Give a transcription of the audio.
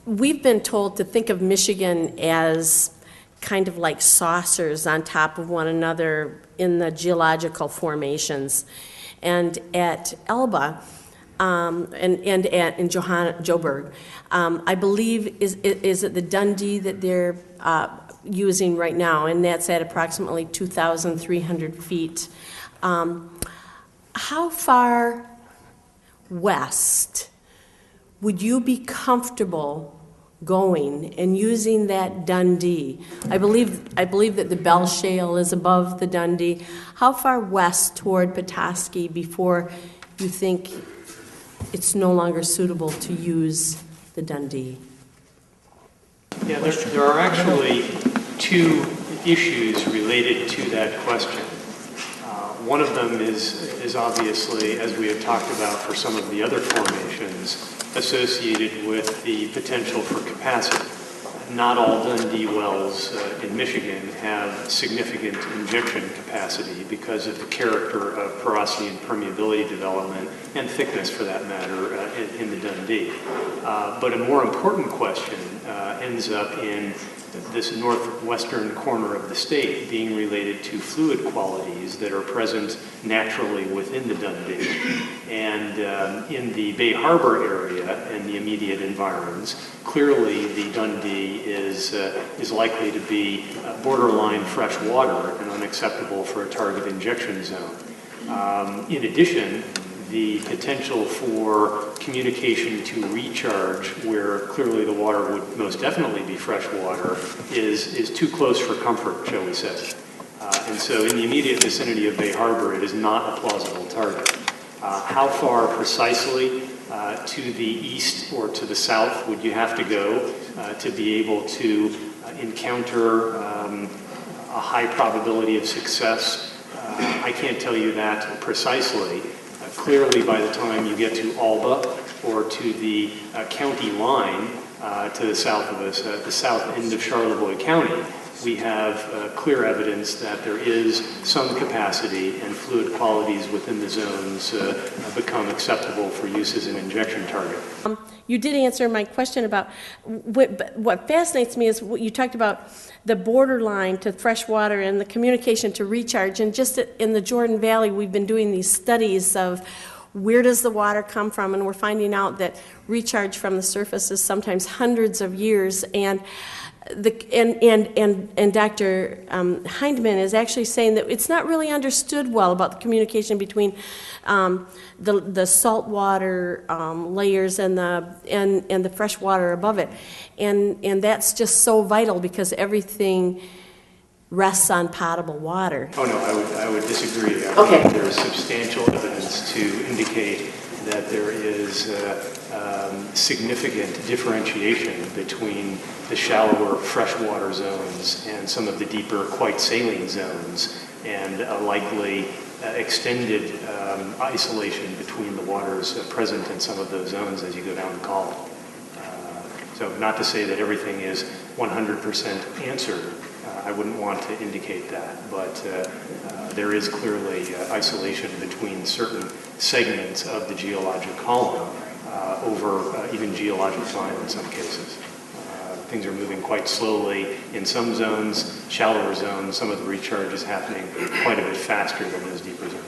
we've been told to think of Michigan as kind of like saucers on top of one another in the geological formations. And at Elba, in Joburg, I believe, is it the Dundee that they're using right now, and that's at approximately 2,300 feet. How far west would you be comfortable going and using that Dundee? I believe that the Bell Shale is above the Dundee. How far west toward Petoskey before you think it's no longer suitable to use the Dundee? Yeah, there are actually two issues related to that question. One of them is obviously, as we have talked about for some of the other formations, associated with the potential for capacity. Not all Dundee wells in Michigan have significant injection capacity because of the character of porosity and permeability development, and thickness for that matter, in the Dundee. But a more important question ends up in this northwestern corner of the state being related to fluid qualities that are present naturally within the Dundee. And in the Bay Harbor area and the immediate environs, clearly the Dundee is likely to be borderline fresh water and unacceptable for a target injection zone. In addition, the potential for communication to recharge, where clearly the water would most definitely be fresh water, is too close for comfort, shall we say. And so in the immediate vicinity of Bay Harbor, it is not a plausible target. How far precisely to the east or to the south would you have to go to be able to encounter a high probability of success? I can't tell you that precisely. Clearly, by the time you get to Alba or to the county line to the south of us, the south end of Charlevoix County, we have clear evidence that there is some capacity and fluid qualities within the zones become acceptable for use as an injection target. You did answer my question about what fascinates me is what you talked about, the borderline to freshwater and the communication to recharge. And just in the Jordan Valley, we've been doing these studies of where does the water come from, and we're finding out that recharge from the surface is sometimes hundreds of years. And Dr. Hindman is actually saying that it's not really understood well about the communication between the saltwater layers and the fresh water above it, and that's just so vital because everything rests on potable water. Oh no, I would disagree. I think there is substantial evidence to indicate that there is significant differentiation between the shallower freshwater zones and some of the deeper, quite saline zones, and a likely extended isolation between the waters present in some of those zones as you go down the column. So not to say that everything is 100% answered. I wouldn't want to indicate that, but there is clearly isolation between certain segments of the geologic column over even geologic time in some cases. Things are moving quite slowly in some zones, shallower zones. Some of the recharge is happening quite a bit faster than those deeper zones.